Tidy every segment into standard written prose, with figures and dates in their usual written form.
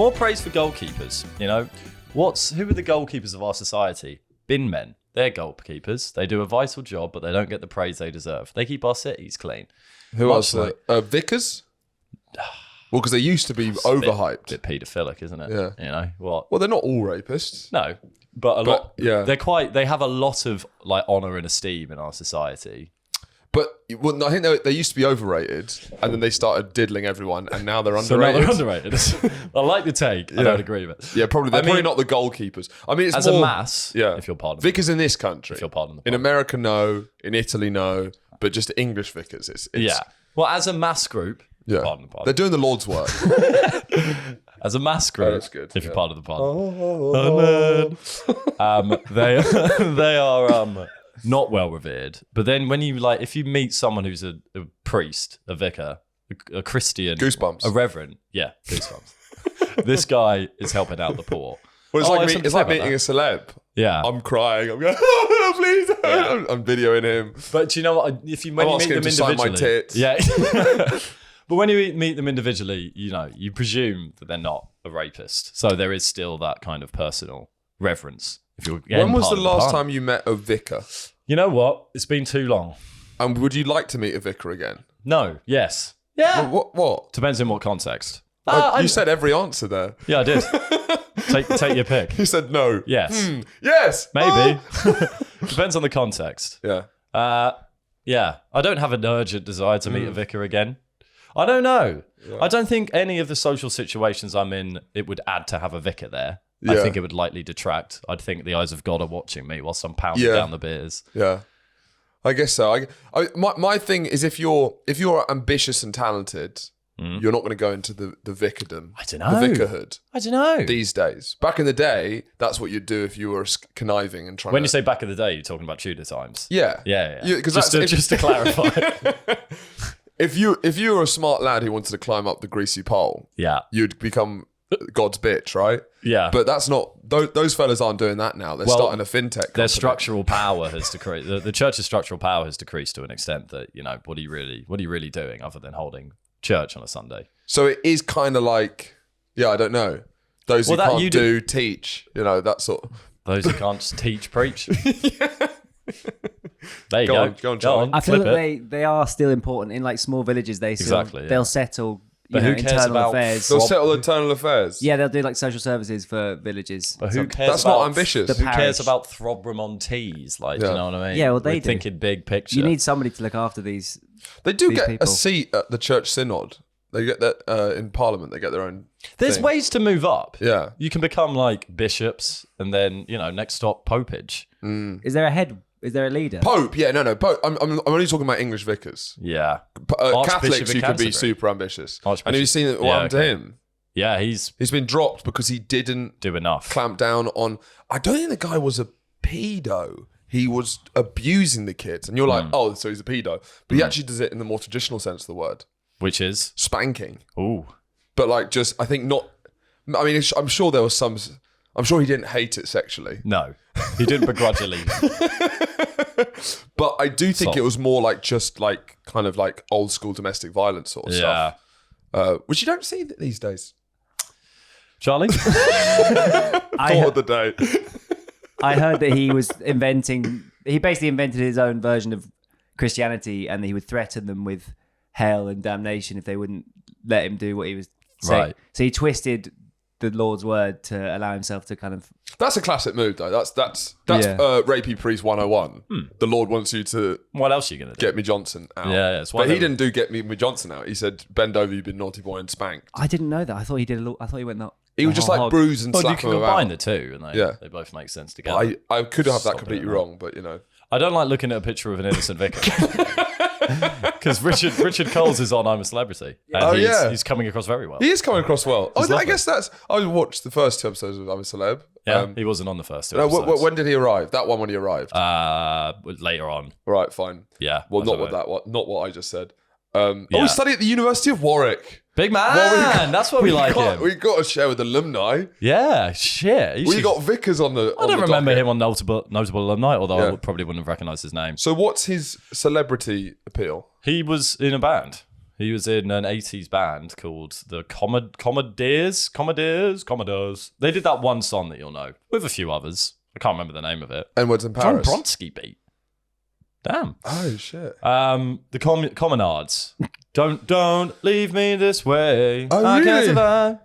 More praise for goalkeepers. You know, who are the goalkeepers of our society? Bin men. They're goalkeepers. They do a vital job, but they don't get the praise they deserve. They keep our cities clean. Who else? Vicars? Well, because they used to be overhyped. Bit paedophilic, isn't it? Yeah. You know what? Well, they're not all rapists. No, but a lot. Yeah. They have a lot of like honor and esteem in our society. But I think they used to be overrated, and then they started diddling everyone, and now they're underrated. So now they're underrated. I like the take. I don't agree with it. Yeah, probably. They're probably not the goalkeepers. I mean, it's as more, a mass. Yeah, if you're pardon. Vicars in this country. If you're pardon. In America, no. In Italy, no. But just English vicars. It's yeah. Well, as a mass group. Yeah. Pardon. They're doing the Lord's work. As a mass group. That's good. If you're part of the pardon. They are not well revered. But then when you if you meet someone who's a priest, a vicar, a Christian, goosebumps, a reverend, yeah, goosebumps. This guy is helping out the poor. Well, it's like meeting a celeb. Yeah, I'm crying. I'm going, oh, please. Yeah. I'm videoing him. But you know what? When you meet them individually, sign my tits. Yeah. But when you meet them individually, you presume that they're not a rapist. So there is still that kind of personal reverence. When was the last time you met a vicar? You know what? It's been too long. And would you like to meet a vicar again? No. Yes. Yeah. Well, what? Depends in what context. You said every answer there. Yeah, I did. Take your pick. You said no. Yes. Yes. Maybe. Depends on the context. Yeah. Yeah. I don't have an urgent desire to meet a vicar again. I don't know. Yeah. I don't think any of the social situations I'm in, it would add to have a vicar there. Yeah. I think it would likely detract. I'd think the eyes of God are watching me whilst I'm pounding down the beers. Yeah. I guess so. My thing is if you're ambitious and talented, you're not going to go into the vicardom. I don't know. The vicarhood. I don't know. These days. Back in the day, that's what you'd do if you were conniving and trying When you say back in the day, you're talking about Tudor times. Yeah. Yeah. Just to clarify. If you were a smart lad who wanted to climb up the greasy pole, you'd become God's bitch, right? Yeah. But that's not, those fellas aren't doing that now. They're starting a fintech company. Their structural power has decreased. The church's structural power has decreased to an extent that, what are you really doing other than holding church on a Sunday? So it is kind of like, I don't know. Those who can't teach, that sort of. Those who can't teach, preach. There you go. Go on. I feel that they are still important in small villages. They'll settle who cares internal about affairs. They'll settle internal affairs. Yeah, they'll do social services for villages. But who cares? That's not ambitious. Who cares about Throbram on teas? You know what I mean? Yeah, well, We're thinking big picture. You need somebody to look after these. They do get people. a seat at the church synod. They get that in Parliament. They get their own. There's ways to move up. Yeah, you can become bishops, and then next stop popage. Is there a head? Is there a leader? Pope, yeah, no, Pope. I'm only talking about English vicars. Yeah, Catholics, you could be super ambitious. And have you seen what happened to him? Yeah, he's been dropped because he didn't do enough. Clamp down on. I don't think the guy was a pedo. He was abusing the kids, and you're like, oh, so he's a pedo. But he actually does it in the more traditional sense of the word, which is spanking. Ooh, but I think not. I mean, I'm sure there was some. I'm sure he didn't hate it sexually. No, he didn't begrudgingly. But I do think it was more just kind of old school domestic violence sort of stuff. Which you don't see these days. Charlie? Thought of the day. I heard that he basically invented his own version of Christianity, and he would threaten them with hell and damnation if they wouldn't let him do what he was saying. Right. So he twisted the Lord's word to allow himself to kind of. That's a classic move, though. That's rapey priest 101. The Lord wants you to. What else are you gonna do? Get me Johnson out. Yeah. But he didn't do get me Johnson out. He said, "Bend over, you've been naughty boy," and spanked. I didn't know that. I thought he did. I thought he went that. He would just bruise and slap him you can combine about. the two, and they both make sense together. I could have that completely wrong, but I don't like looking at a picture of an innocent vicar. Because Richard Coles is on I'm a Celebrity. And he's coming across very well. He is coming across well. I guess I watched the first 2 episodes of I'm a Celeb. Yeah, he wasn't on the first 2 episodes. When did he arrive? That one when he arrived? Later on. Right, fine. Yeah. Well, not what I just said. We study at the University of Warwick. Big man! That's why we like him. We got to share with alumni. Yeah, shit. We got Vicars on the. I don't remember him on notable alumni, although I probably wouldn't have recognised his name. So what's his celebrity appeal? He was in a band. He was in an 80s band called the Commodores. They did that one song that you'll know, with a few others. I can't remember the name of it. Edwards in Paris. John Bronski beat. Damn. Oh, shit. The Commonards. Don't leave me this way. Oh, I really? can't survive.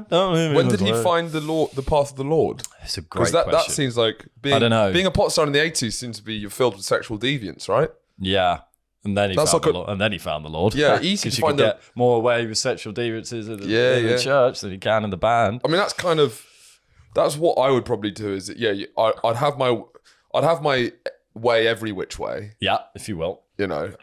Don't leave me When this did he way. find the path of the Lord? It's a great Because that question. seems like I don't know. being a pop star in the 80s seems to be filled with sexual deviance, right? Yeah. And then he That's found like the Lord. And then he found the Lord. Yeah, easy Because to you find could get more away with sexual deviances in the, Yeah. church than you can in the band. I mean, that's what I would probably do. Is I'd have my way every which way. Yeah, if you will. You know,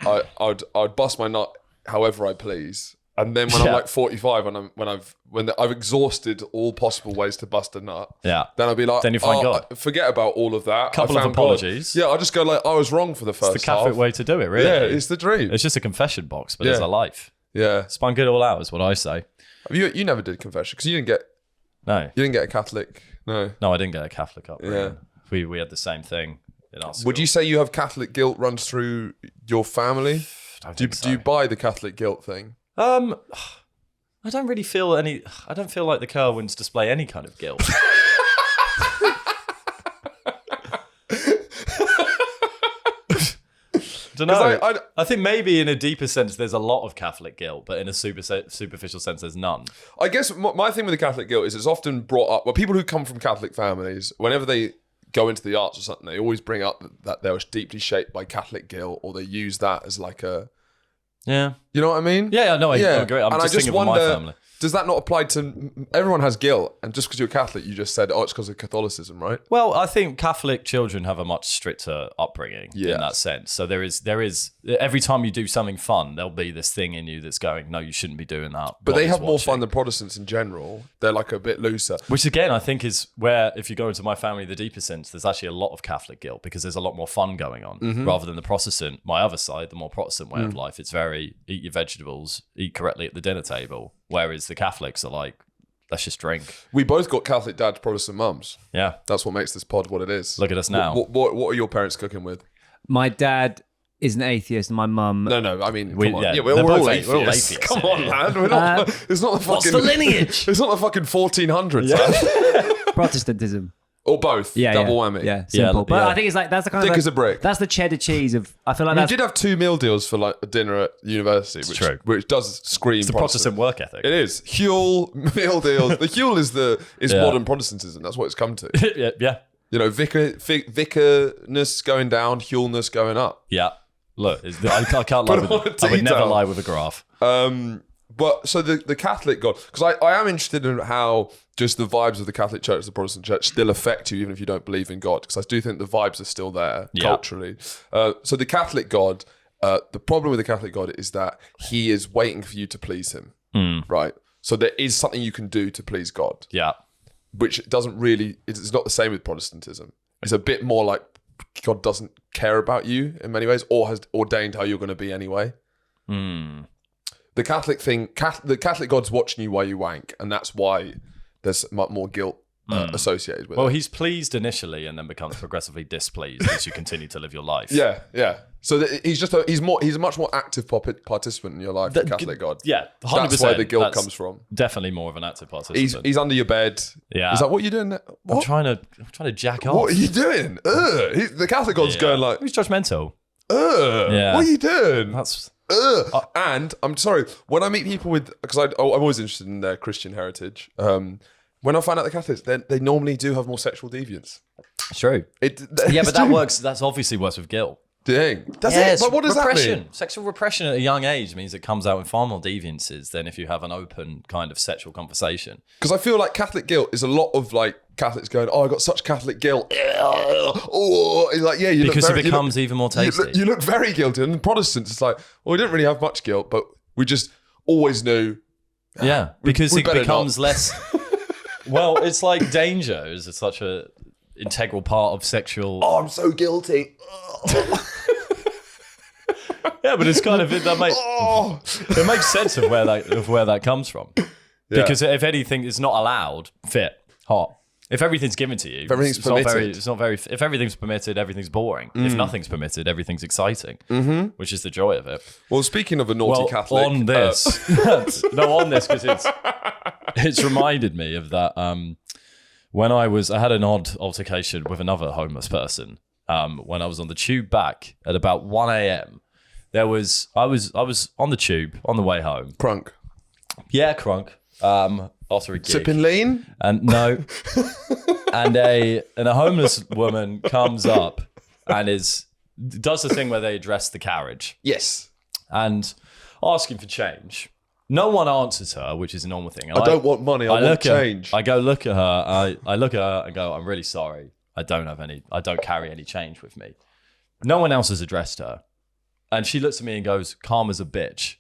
I'd bust my nut however I please, and then when I'm Yeah. like 45 and when I've exhausted all possible ways to bust a nut, Yeah. then I'll be like, Then you find God. Forget about all of that. Couple I of found God. apologies. Yeah, I'll just go like, I was wrong for the first It's the Catholic half. way to do it, really. Yeah, it's the dream. It's just a confession box, but it's Yeah. a life. Yeah, Spun it all out is what I say. you never did confession because you didn't get a Catholic. No. No, I didn't get a Catholic upbringing. Yeah. We had the same thing in our school. Would you say you have Catholic guilt runs through your family? Do you buy the Catholic guilt thing? I don't really feel any. I don't feel like the Kerwins display any kind of guilt. Don't know. I think maybe in a deeper sense there's a lot of Catholic guilt, but in a superficial sense there's none. I guess my thing with the Catholic guilt is it's often brought up. Well, people who come from Catholic families, whenever they go into the arts or something, they always bring up that they were deeply shaped by Catholic guilt, or they use that as like a. Yeah. You know what I mean? Yeah, no, I agree. I'm just thinking of my family. Does that not apply to everyone has guilt, and just because you're Catholic, you just said, oh, it's because of Catholicism, right? Well, I think Catholic children have a much stricter upbringing in that sense. So there is every time you do something fun, there'll be this thing in you that's going, no, you shouldn't be doing that. But What they is have more watching? fun than Protestants in general. They're like a bit looser. Which again, I think is where, if you go into my family, the deeper sense, there's actually a lot of Catholic guilt because there's a lot more fun going on rather than the Protestant, my other side, the more Protestant way of life. It's very, eat your vegetables, eat correctly at the dinner table. Whereas the Catholics are like, let's just drink. We both got Catholic dads, Protestant mums. Yeah. That's what makes this pod what it is. Look at us now. What are your parents cooking with? My dad is an atheist, and my mum. No. I mean, We- come on. yeah, we're they're all both atheists. we're all atheists, Come yeah, on, yeah. man. We're not, it's not the fucking. What's the lineage? It's not the fucking 1400s. man. Protestantism. Or both. Yeah, Double yeah. whammy. Yeah, simple. Yeah, but yeah. I think it's like that's the kind Thick of as a brick. That's the cheddar cheese of. I feel like We that's did have 2 meal deals for like a dinner at university, true. which does scream It's a Protestant work ethic. It is. Huel, meal deals. The Huel is modern Protestantism. That's what it's come to. yeah. You know, vicarness going down, Huelness going up. Yeah. Look, I can't lie Put on with a I would never detail. lie with a graph. But so the Catholic God, because I am interested in how just the vibes of the Catholic Church, the Protestant Church, still affect you, even if you don't believe in God. Because I do think the vibes are still there culturally. So the Catholic God, the problem with the Catholic God is that he is waiting for you to please him, right? So there is something you can do to please God, Yeah. which doesn't really. It's not the same with Protestantism. It's a bit more like God doesn't care about you in many ways, or has ordained how you're going to be anyway. The Catholic thing, the Catholic God's watching you while you wank, and that's why there's much more guilt associated with Well, it. he's pleased initially and then becomes progressively displeased as you continue to live your life. Yeah. So he's a much more active participant in your life, the Catholic God. Yeah, 100%. That's where the guilt That's comes from. Definitely more of an active participant. He's under your bed. Yeah. He's like, what are you doing there? I'm What? trying to jack off. What are you doing? The Catholic God's going like, He's judgmental. what are you doing? That's And I'm sorry, when I meet people because I'm always interested in their Christian heritage. When I find out the Catholics, they normally do have more sexual deviance. true. Yeah, but that works. That's obviously works with guilt. Dang. That's Yeah, it. it's But what does repression. that mean? Sexual repression at a young age means it comes out in far more deviances than if you have an open kind of sexual conversation. Because I feel like Catholic guilt is a lot of like Catholics going, oh, I got such Catholic guilt. Oh, it's like, yeah, you Because look it becomes even more tasty. You look very guilty. And Protestants, it's like, well, we didn't really have much guilt, but we just always knew. Yeah, because we it better becomes not. less. Well, it's like danger is such a integral part of sexual. Oh, I'm so guilty. Yeah, but it's kind of it makes sense of where that comes from. Yeah. Because if anything is not allowed, fit, hot. If everything's given to you, everything's it's not permitted. if everything's permitted, everything's boring. If nothing's permitted, everything's exciting, which is the joy of it. Well, speaking of a naughty Catholic, on this, on this, because it's reminded me of that. When I had an odd altercation with another homeless person. When I was on the tube back at about 1 a.m. I was on the tube on the way home. Crunk. Yeah, crunk. After a gig. Sipping lean? And no. and a homeless woman comes up and does the thing where they address the carriage. Yes. And asking for change. No one answers her, which is a normal thing. And I don't want money, I want change. I go look at her, I look at her and go, I'm really sorry. I don't carry any change with me. No one else has addressed her. And she looks at me and goes, Karma's a bitch.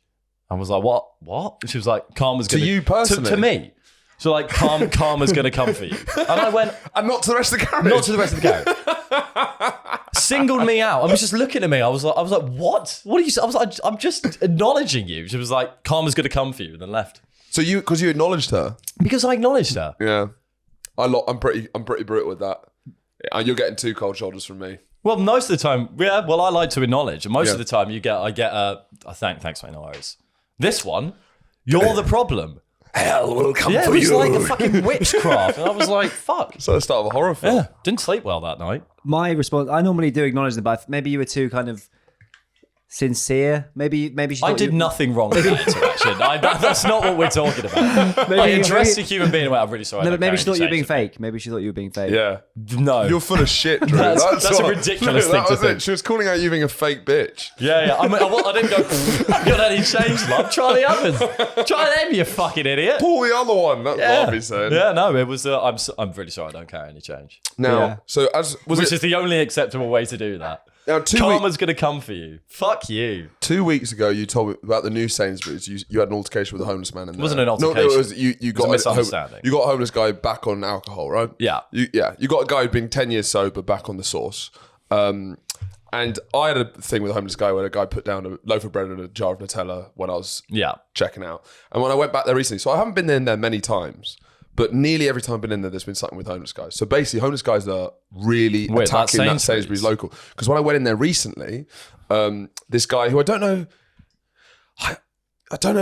I was like, what? And she was like, Karma's going to... To you personally? To me. So like, Karma's going to come for you. And I went... And not to the rest of the carriage? Not to the rest of the carriage. Singled me out. I was just looking at me. I was like, what? What are you... I was like, I'm just acknowledging you. She was like, Karma's going to come for you, and then left. So because you acknowledged her? Because I acknowledged her. Yeah. I'm pretty brutal with that. You're getting 2 cold shoulders from me. Well, most of the time, yeah. Well, I like to acknowledge, and most of the time, I get a thanks, mate, no worries. This one, you're the problem. Hell will come Yeah, for it was you. like a fucking witchcraft, and I was like, fuck. So the start of a horror film. Yeah, didn't sleep well that night. My response, I normally do acknowledge them, but maybe you were too kind of sincere. Maybe she I did nothing wrong with that interaction. That's not what we're talking about. I addressed a human being and went, I'm really sorry. No, but maybe she thought you were being fake. fake. Maybe she thought you were being fake. Yeah. No. You're full of shit, Drew. That's a ridiculous thing to think. She was calling out you being a fake bitch. Yeah. I didn't go, I've got any change, love. Try the others. Try them, you fucking idiot. Pull the other one. That's what I'll be saying. Yeah, no, it was, I'm really sorry I don't carry any change. Now, so Which is the only acceptable way to do that. Now, Karma's going to come for you. Fuck you. 2 weeks ago, you told me about the new Sainsbury's. You had an altercation with a homeless man in there. It wasn't an altercation. No, it was you got a misunderstanding. You got a homeless guy back on alcohol, right? Yeah. You got a guy who'd been 10 years sober back on the sauce. And I had a thing with a homeless guy where a guy put down a loaf of bread and a jar of Nutella when I was checking out. And when I went back there recently, so I haven't been in there many times, but nearly every time I've been in there, there's been something with homeless guys. So basically, homeless guys are really attacking that Sainsbury's local. Because when I went in there recently, this guy who I don't know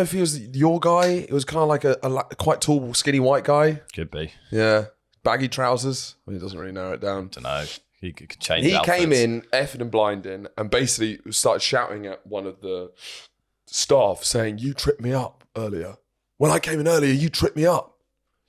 if he was your guy. It was kind of like a quite tall, skinny white guy. Could be. Yeah. Baggy trousers. Well, he doesn't really narrow it down. Don't know. He could change He outfits. came in, effing and blinding, and basically started shouting at one of the staff saying, "You tripped me up earlier. When I came in earlier, you tripped me up.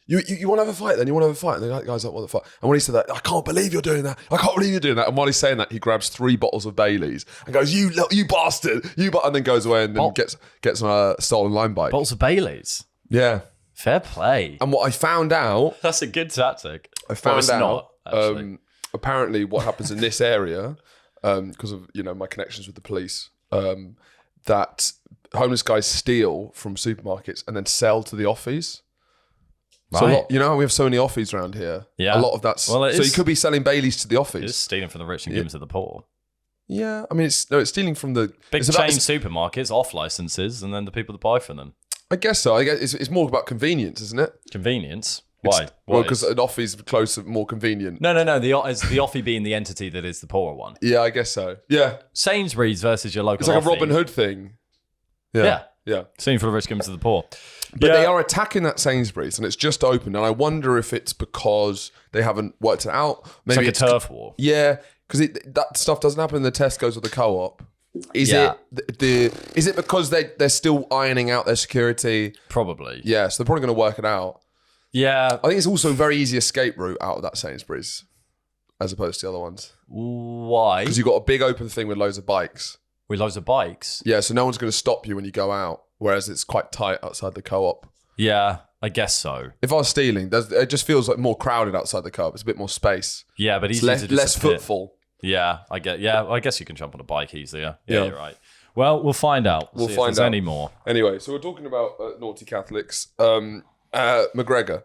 You want to have a fight then? You want to have a fight?" And the guy's like, "What the fuck?" And when he said that, "I can't believe you're doing that. I can't believe you're doing that." And while he's saying that, he grabs 3 bottles of Baileys and goes, "You bastard, and then goes away and then gets on a stolen line bike. Bottles of Baileys. Yeah. Fair play. And what I found out, That's a good tactic. I found out, not, actually. Apparently what happens in this area, because of my connections with the police, that homeless guys steal from supermarkets and then sell to the offies. Right. So we have so many offies around here. Yeah. A lot of that's Well, so you could be selling Baileys to the office. It's stealing from the rich and giving to the poor. Yeah, I mean it's stealing from the Big chain supermarkets off licenses and then the people that buy from them. I guess so. I guess it's more about convenience, isn't it? Convenience. Why? Well, because an office close more convenient. No. The offie being the entity that is the poorer one. Yeah, I guess so. Yeah, Sainsbury's versus your local. it's like offie. a Robin Hood thing. Yeah. Yeah. Stealing from the rich, giving to the poor. But they are attacking that Sainsbury's and it's just opened. And I wonder if it's because they haven't worked it out. Maybe It's like a turf war. Yeah, because that stuff doesn't happen in the Tesco's or the Co-op. Is it because they're still ironing out their security? Probably. Yeah, so they're probably going to work it out. Yeah. I think it's also a very easy escape route out of that Sainsbury's as opposed to the other ones. Why? Because you've got a big open thing with loads of bikes. With loads of bikes. Yeah, so no one's going to stop you when you go out, whereas it's quite tight outside the Co-op. Yeah, I guess so. If I was stealing, it just feels like more crowded outside the Co-op. It's a bit more space. Yeah, but It's easier to less disappear. footfall. Yeah, I guess you can jump on a bike easier. Yeah, you're right. Well, we'll find out. We'll see find if there's out. any more. Anyway, so we're talking about naughty Catholics. McGregor.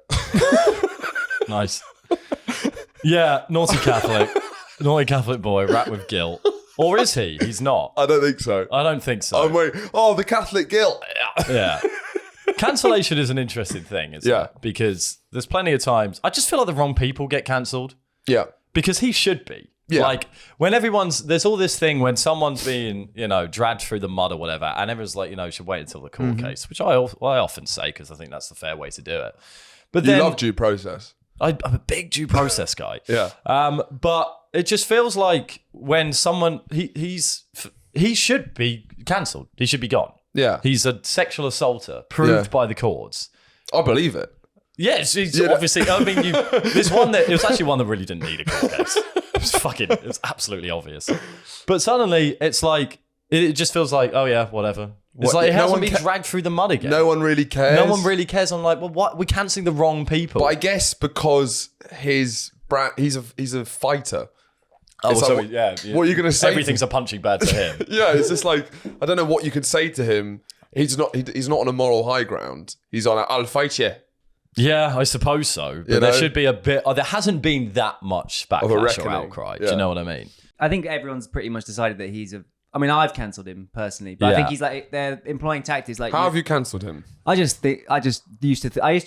Nice. Yeah, naughty Catholic boy, wrapped with guilt. Or is he? He's not. I don't think so. I don't think so. I'm waiting. Oh, the Catholic guilt. Yeah. Cancellation is an interesting thing, isn't it? Because there's plenty of times I just feel like the wrong people get cancelled. Yeah. Because he should be. Yeah. Like when there's all this thing when someone's being, dragged through the mud or whatever, and everyone's like, should wait until the court case, which I often say because I think that's the fair way to do it. But then, you love due process. I'm a big due process guy. Yeah. But it just feels like when someone he should be cancelled. He should be gone. Yeah. He's a sexual assaulter proved by the courts. I believe it. Yes, obviously. I mean, this one it was actually one that really didn't need a court case. It was absolutely obvious. But suddenly, it's like it just feels like, oh yeah, whatever. It's like it hasn't been dragged through the mud again. No one really cares. No one really cares. I'm like, well, what? We're cancelling the wrong people. But I guess because his brand, he's a fighter. Oh, it's so like, yeah. What are you going to say? Everything's a punching bag to him. Yeah, it's just like I don't know what you could say to him. He's not on a moral high ground. He's on I'll fight you. Yeah, I suppose so. But there should be a bit. There hasn't been that much backlash or outcry. Do you know what I mean? I think everyone's pretty much decided that he's I've cancelled him personally, but I think he's like they're employing tactics like. How have you cancelled him? I used to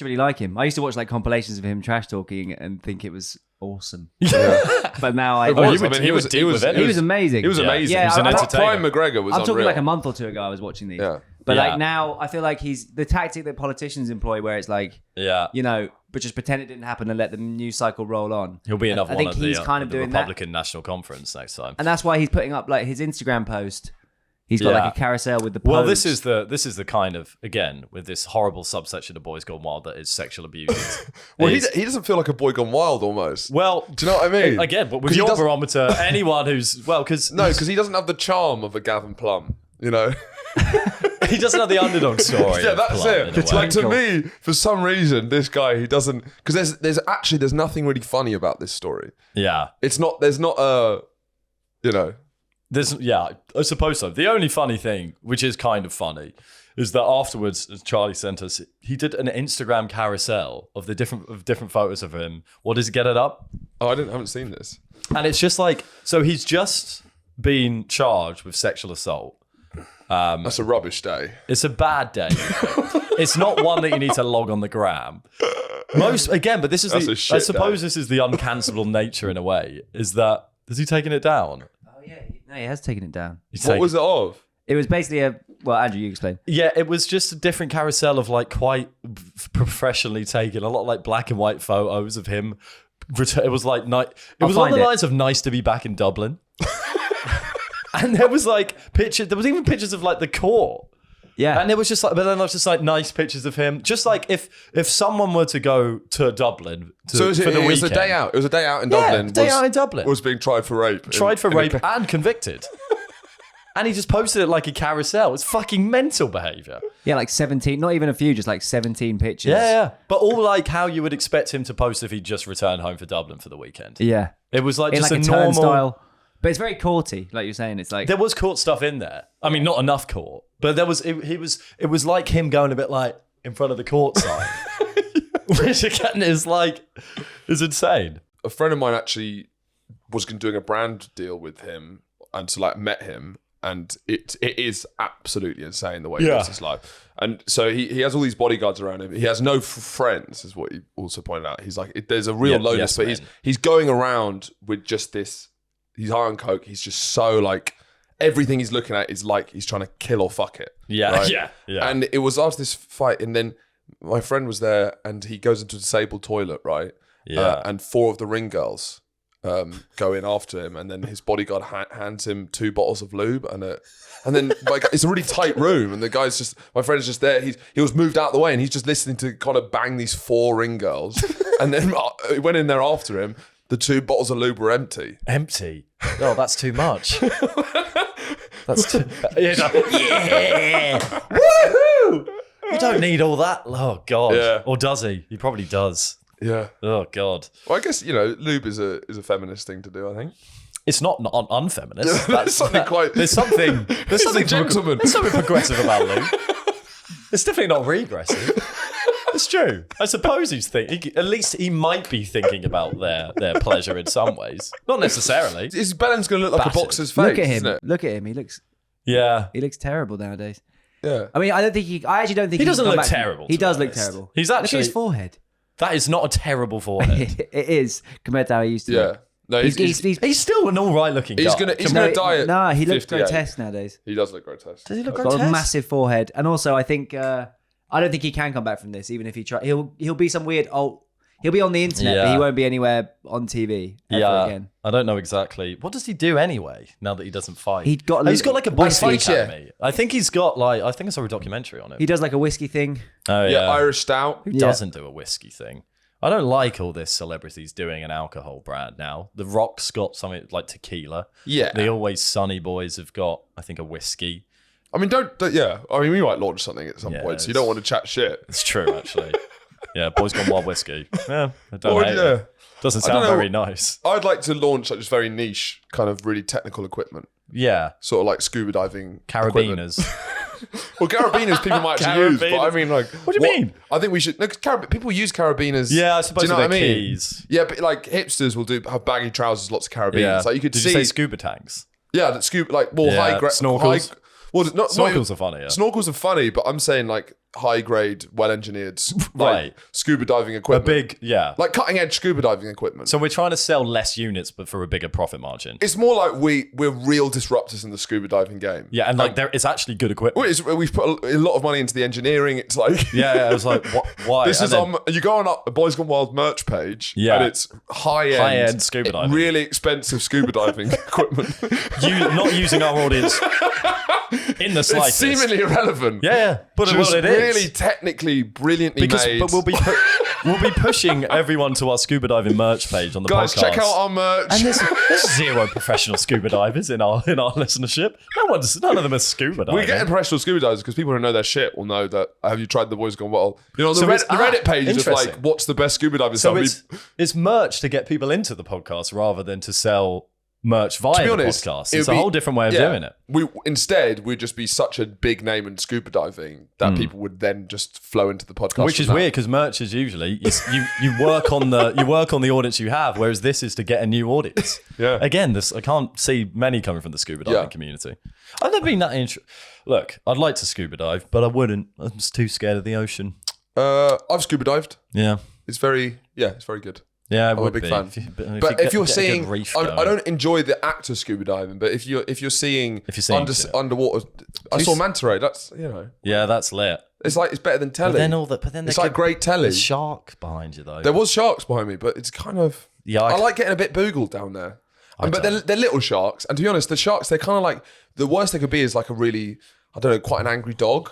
really like him. I used to watch like compilations of him trash talking and think it was awesome. Yeah. But now he was amazing. He was amazing. He was amazing. Yeah, he was an entertainer. Prime McGregor was I'm talking unreal. like a month or two ago. I was watching these. Yeah. But like now, I feel like he's the tactic that politicians employ, where it's like, but just pretend it didn't happen and let the news cycle roll on. He'll be another one of the doing Republican National Conference next time, and that's why he's putting up like his Instagram post. He's got like a carousel with the post. Well, this is the kind of, again, with this horrible subsection of Boys Gone Wild that is sexual abuse. Well, he doesn't feel like a boy gone wild almost. Well, do you know what I mean? Again, but with your barometer, anyone who's, because he doesn't have the charm of a Gavin Plum, he doesn't have the underdog story. Yeah, that's Plum, it. It's like to me, for some reason, this guy, he doesn't, because there's nothing really funny about this story. Yeah. There's not a, I suppose so. The only funny thing, which is kind of funny, is that afterwards, as Charlie sent us, he did an Instagram carousel of different photos of him. What does he get it up? Oh, I haven't seen this. And it's just like, so he's just been charged with sexual assault. That's a rubbish day. It's a bad day. It's not one that you need to log on the gram. But this is I suppose this is the uncancelable nature in a way. Is that has he taken it down? No, he has taken it down. What was it of? It was basically Andrew, you explain. Yeah, it was just a different carousel of like quite professionally taken, a lot of like black and white photos of him. It was like it was on the lines of nice to be back in Dublin. And there was like pictures. There was even pictures of like the court. Yeah, and it was just like, but then there was just like nice pictures of him. Just like if someone were to go to Dublin for the weekend. It was a day out. It was a day out in Dublin. Yeah, day out in Dublin. Was being tried for rape. And convicted. And he just posted it like a carousel. It's fucking mental behaviour. Yeah, like 17, not even a few, just like 17 pictures. Yeah. But all like how you would expect him to post if he just returned home for Dublin for the weekend. Yeah. It was like in just like a normal turnstile. But it's very courty, like you're saying. It's like there was court stuff in there. I mean, not enough court, but there was. It was like him going a bit like in front of the court sign, which again is insane. A friend of mine actually was doing a brand deal with him, and so like met him, and it is absolutely insane the way he lives his life. And so he has all these bodyguards around him. He has no friends, is what he also pointed out. He's like, there's a real lowness, but he's going around with just this. He's high on coke. He's just so like everything he's looking at is like he's trying to kill or fuck it. Yeah, right? yeah. And it was after this fight, and then my friend was there, and he goes into a disabled toilet, right? Yeah. And 4 of the ring girls go in after him, and then his bodyguard hands him 2 bottles of lube, and then like it's a really tight room, and the guy's just my friend's just there. He was moved out of the way, and he's just listening to kind of bang these 4 ring girls, and then he went in there after him. The 2 bottles of lube were empty. Empty? Oh, that's too much. That's too... Yeah! Woohoo! You don't need all that. Oh, God. Yeah. Or does he? He probably does. Yeah. Oh, God. Well, I guess, lube is a feminist thing to do, I think. It's not unfeminist. That's something quite... There's something gentleman. There's something progressive about lube. It's definitely not regressive. It's true. I suppose he's thinking. At least he might be thinking about their pleasure in some ways. Not necessarily. His belly's going to look like a boxer's face. Look at him. Isn't it? Look at him. He looks. Yeah. He looks terrible nowadays. Yeah. I mean, I actually don't think He doesn't can come look back from- terrible. He to be does look honest. terrible. He's Look at actually his forehead. that is not a terrible forehead. It is compared to how he used to Yeah. look. No, He's still an all right looking guy. he's gonna die at No, he looks 58. grotesque nowadays. He does look grotesque. Does he look He's got a grotesque? massive forehead, and also I think I don't think he can come back from this. Even if he try, he'll be some weird old. He'll be on the internet, but Yeah. he won't be anywhere on TV ever Yeah, again. I don't know exactly. What does he do anyway? Now that he doesn't fight, He's got like a whiskey. fight academy. I think he's got like I think I saw a documentary on it. He does like a whiskey thing. Oh Yeah, Irish Stout. Who doesn't do a whiskey thing? I don't like all this celebrities doing an alcohol brand now. The Rock's got something like tequila. Yeah. The Always Sunny boys have got, I think, a whiskey. I mean, yeah. I mean, we might launch something at some Yeah, point, so you don't want to chat shit. It's true, actually. Yeah, Boys Gone Wild whiskey. Yeah, I don't Or, hate yeah. it. Doesn't I don't sound know. very nice. I'd like to launch like just very niche, kind of really technical equipment, Yeah, sort of like scuba diving equipment. carabiners. Well, carabiners people might actually use, but I Carabiners. mean, like, What do you mean? I think we should. No, 'cause people use carabiners. Yeah, I suppose Do you know with what I their mean? keys. Yeah, but like hipsters will have baggy trousers, lots of carabiners. Yeah, Like you could Did see. you say scuba tanks? Yeah, that scuba like more Yeah, high grade snorkels. Well, not Snorkels even- are funny. Yeah. Snorkels are funny, but I'm saying like high grade, well engineered, Right. scuba diving A equipment, big, yeah. like cutting edge scuba diving equipment. So we're trying to sell less units, but for a bigger profit margin. It's more like we're real disruptors in the scuba diving game. Yeah, and like it's actually good equipment. We've put a lot of money into the engineering. It's like Yeah, I was like, why? this And is then- on. You go on a Boys Gone Wild merch page, Yeah. and it's High-end scuba diving. really expensive scuba diving equipment. not using our audience in the It's slightest. seemingly irrelevant. Yeah, but Just well, it is. really technically brilliantly Because made. but we'll be pushing everyone to our scuba diving merch page on the Guys, podcast. check out our merch. And there's zero professional scuba divers in our listenership. None of them are scuba diving. We're getting professional scuba divers because people who know their shit will know that. Have you tried the Boys Gone Wild? You know, the, So Red, it's- the Reddit page is just like, interesting. what's the best scuba diving So stuff? it's merch to get people into the podcast rather than to sell merch via be the honest, podcast. it It's would a be- whole different way of yeah. doing it. We'd just be such a big name in scuba diving that people would then just flow into the podcast. Which is from that. weird because merch is usually you work on the audience you have, whereas this is to get a new audience. Yeah. Again, I can't see many coming from the scuba diving Yeah. community. I've never been that interested. Look, I'd like to scuba dive, but I wouldn't. I'm just too scared of the ocean. I've scuba dived. Yeah. It's very good. Yeah, I'm a big fan. But if you're seeing, I don't enjoy the act of scuba diving. But if you're seeing, seeing underwater, I saw manta ray. That's yeah, that's lit. it's better than telly. But then it's like great telly. There's shark behind you though. There was sharks behind me, but it's kind of Yeah, I like getting a bit boogled down there. But they're little sharks, and to be honest, the sharks they're kind of like the worst they could be is like a really quite an angry dog.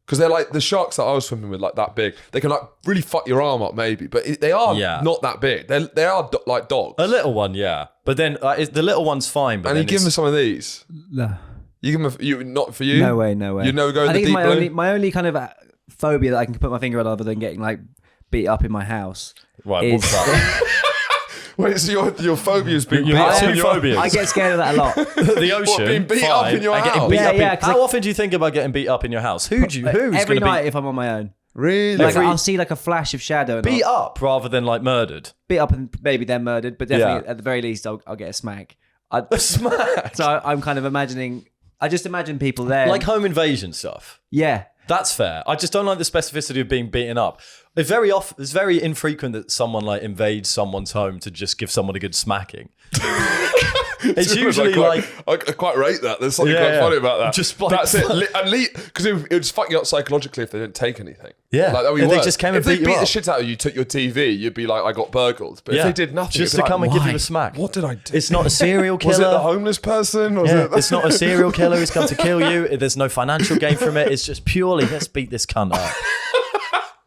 Because they're like the sharks that I was swimming with, like that big. They can like really fuck your arm up, maybe, but they are not that big. They are like dogs. A little one, yeah. But then the little one's fine. But And then you give them some of these. No, You give them not for you. no way. You never go in I the think deep it's blue. my only kind of phobia that I can put my finger on, other than getting like beat up in my house. right. is- What's that? Wait, so your phobia is being You beat have up two in your phobias. I get scared of that a lot. The ocean, being beat up fine, in your and getting house? beat Yeah, up in- yeah, 'cause How I- often do you think about getting beat up in your house? Who's Every going night to if I'm on my own. Really? Like I'll see like a flash of shadow and beat I'll up rather than like murdered? beat up and maybe they're murdered, but definitely Yeah. at the very least I'll get a smack. Smack. So I'm kind of imagining. I just imagine people there. Like home invasion stuff. yeah, That's fair. I just don't like the specificity of being beaten up. It's very infrequent that someone like invades someone's home to just give someone a good smacking. It's usually I quite rate that. There's something Yeah, quite yeah. funny about that. Just like- that's it. Because it would just fuck you up psychologically if they didn't take anything. Yeah. like that would be If they worse. just came and if they beat you beat the up. shit out of you, took your TV, you'd be like, I got burgled. But if they did nothing, just it'd to be come like, and give you why? a smack. What did I do? It's not a serial killer. Was it the homeless person? Was Yeah, it? it's not a serial killer who's come to kill you. There's no financial gain from it. It's just purely let's beat this cunt up.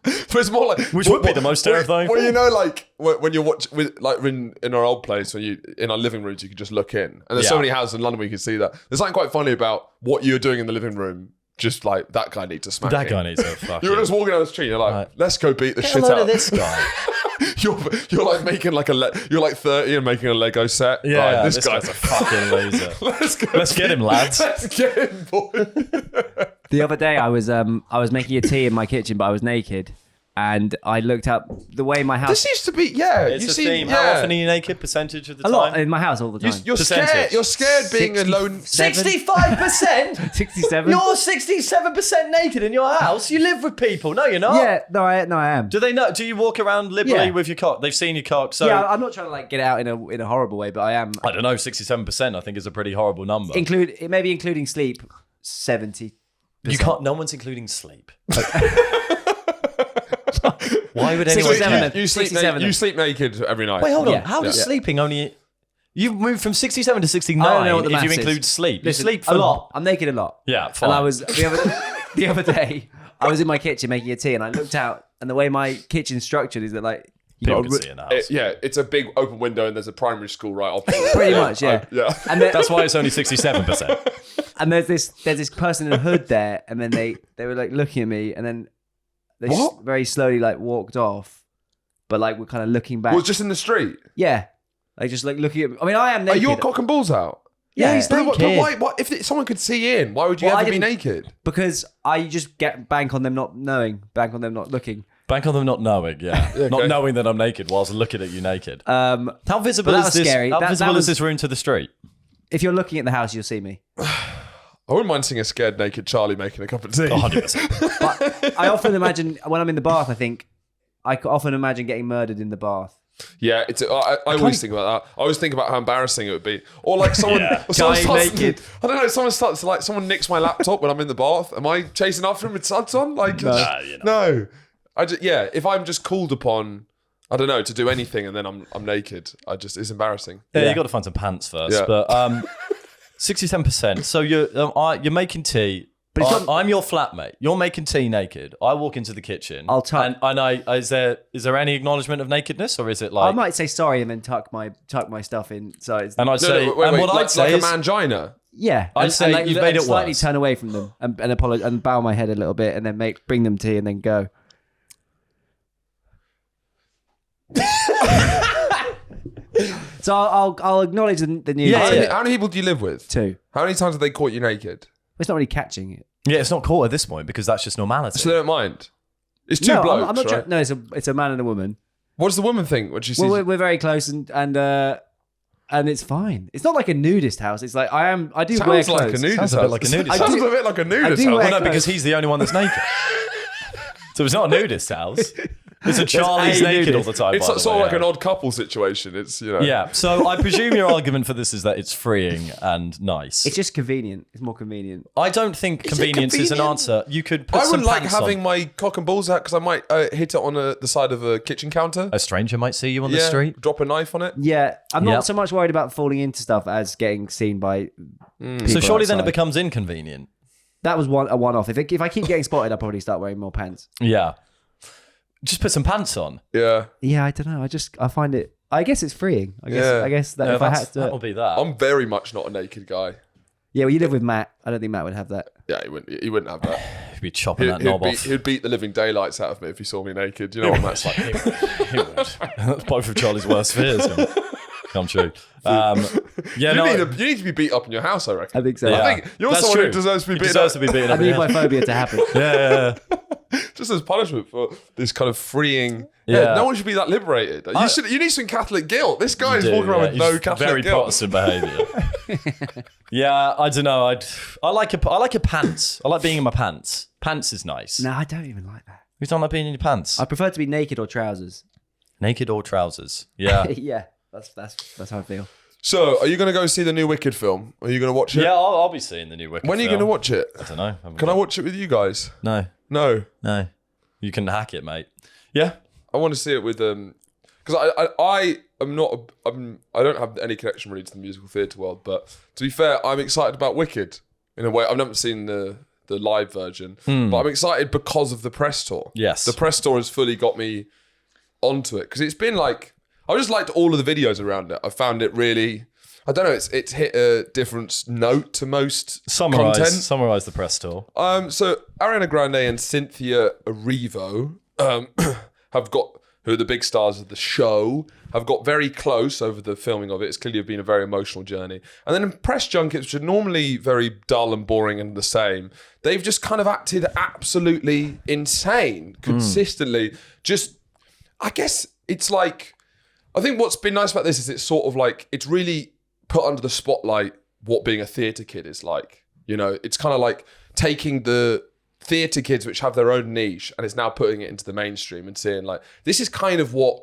But it's more like Which would be the most terrifying Well, thing. you know, like when you're watching, like in our old place, when you in our living rooms, you could just look in, and there's so Yeah. many houses in London where you can see that. There's something quite funny about what you're doing in the living room. Just like that guy needs to smack. That him. guy needs a fucking. You're just walking down the street. You're like, Right. let's go beat the Get a shit load out of this guy. You're like making like you're like 30 and making a Lego set. Yeah, Right, this this guy's a fucking loser. Let's get him, lads. Let's get him, boy. the other day I was making a tea in my kitchen, but I was naked, and I looked up the way my house. This used to be, yeah. It's you a see, theme. yeah. How often are you naked? Percentage of the a time? lot in my house all the time. You're scared. Percentage. You're scared being alone. 65%? 67. You're 67% naked in your house. You live with people. No, you're not. Yeah, no, I am. Do they know? Do you walk around liberally Yeah. with your cock? They've seen your cock. So Yeah, I'm not trying to like get out in a horrible way, but I am. I don't know. 67% I think is a pretty horrible number. Maybe including sleep, 70. You can't. No one's including sleep. Why would anyone? 67 care? then. You sleep, 67 you then. sleep naked every night. Wait, hold on. Yeah. How does Yeah. sleeping only? You've moved from 67 to 69 I don't know what the if you maths is. include sleep. Listen, you sleep a for lot. I'm naked a lot. Yeah, fine. And I was the other day. I was in my kitchen making a tea, and I looked out, and the way my kitchen's structured is that like you People got can see in the house. Yeah, it's a big open window and there's a primary school right opposite. pretty much, yeah. Yeah. And then, That's why it's only 67%. and there's this person in a hood there, and then they were like looking at me, and then they What? very slowly like walked off, but like we're kind of looking back. Well, just in the street. Yeah, like just like looking at me. I mean, I am Are naked. your cock and balls out? Yeah, he's But naked. why? What if someone could see in? Why would you Well, I ever be didn't- naked? because I just get bank on them not knowing, bank on them not looking. Bank on them not knowing, yeah. Okay. Not knowing that I'm naked whilst looking at you naked. Um, How visible but that is was this? scary. How That visible was- is this room to the street? if you're looking at the house, you'll see me. I wouldn't mind seeing a scared naked Charlie making a cup of tea. 100%. But I often imagine when I'm in the bath, I often imagine getting murdered in the bath. Yeah, I always think about that. I always think about how embarrassing it would be. Or like someone, Yeah. or someone Guy starts, naked. I don't know, someone nicks my laptop when I'm in the bath. Am I chasing after him with suds on? Like, Nah, you're not. no. If I'm just called upon, I don't know, to do anything and then I'm naked, it's embarrassing. Yeah, Yeah. you got to find some pants first. Yeah. But 67%. So you're making tea. But it's not- I'm your flatmate. You're making tea naked. I walk into the kitchen. I'll tuck- And is there any acknowledgement of nakedness, or is it like? I might say sorry and then tuck my stuff in. So it's And I'd No, say, no, wait, and wait, what like, I'd say like is, a mangina. yeah. I'd say you've made it slightly worse. turn away from them and apologize and bow my head a little bit and then bring them tea and then go. So I'll acknowledge the nudity. Yeah. How many people do you live with? Too. How many times have they caught you naked? It's not really catching it. yeah, it's not caught at this point because that's just normality. So they don't mind. It's two No, blokes, I'm not. right? No, it's a man and a woman. What does the woman think when she sees? Well, we're very close and it's fine. It's not like a nudist house. It's like I do Sounds wear like clothes. a nudist Sounds a bit house. like a nudist house. Sounds I do- a bit like a nudist I do house. wear Well, no, clothes. because he's the only one that's naked. So it's not a nudist house. It's a Charlie's a naked nudist. all the time. It's by the sort way, of like yeah. an odd couple situation. It's Yeah. So I presume your argument for this is that it's freeing and nice. It's just convenient. It's more convenient. I don't think it convenience is an convenient? answer. You could put I some wouldn't like pants having on. my cock and balls out because I might hit it on the side of a kitchen counter. A stranger might see you on the street. Drop a knife on it. Yeah, I'm not Yep. so much worried about falling into stuff as getting seen by. So surely then it outside. becomes inconvenient. That was a one-off. If I keep getting spotted, I'll probably start wearing more pants. Yeah. Just put some pants on. Yeah. Yeah, I don't know. I find it. I guess it's freeing. Yeah. I guess that Yeah, if I had to. that'll be that. I'm very much not a naked guy. Yeah, well, you live with Matt. I don't think Matt would have that. Yeah, he wouldn't have that. He'd be chopping that knob off. He'd beat the living daylights out of me if he saw me naked. You know what Matt's like. He would. That's both of Charlie's worst fears. Come true. Yeah, You need to be beat up in your house, I reckon. I think so. Yeah. I think you're That's someone true. who deserves to be He beaten deserves up. to be beaten I up. need Yeah. my phobia to happen. Yeah. Just as punishment for this kind of freeing. Yeah. No one should be that liberated. You need some Catholic guilt. This guy is Do, walking around yeah. with no He's Catholic very guilt. Protestant behaviour. Yeah, I don't know. I like a pants. I like being in my pants. Pants is nice. No, I don't even like that. You don't like being in your pants? I prefer to be naked or trousers. Naked or trousers? Yeah. Yeah, that's how I feel. So, are you going to go see the new Wicked film? Are you going to watch it? Yeah, I'll be seeing the new Wicked. When are you film. going to watch it? I don't know. Can I watch it with you guys? No. No. You can hack it, mate. Yeah. I want to see it with because I don't have any connection really to the musical theatre world, but to be fair, I'm excited about Wicked in a way. I've never seen the live version, but I'm excited because of the press tour. Yes. The press tour has fully got me onto it because it's been like I just liked all of the videos around it. I found it really. I don't know. It's hit a different note to most content. Summarize the press tour. So Ariana Grande and Cynthia Erivo have got who are the big stars of the show, have got very close over the filming of it. It's clearly been a very emotional journey. And then in press junkets, which are normally very dull and boring and the same, they've just kind of acted absolutely insane, consistently. Just, I guess it's like, I think what's been nice about this is it's sort of like, it's really put under the spotlight what being a theatre kid is like. You know, it's kind of like taking the theatre kids which have their own niche and it's now putting it into the mainstream and saying like, this is kind of what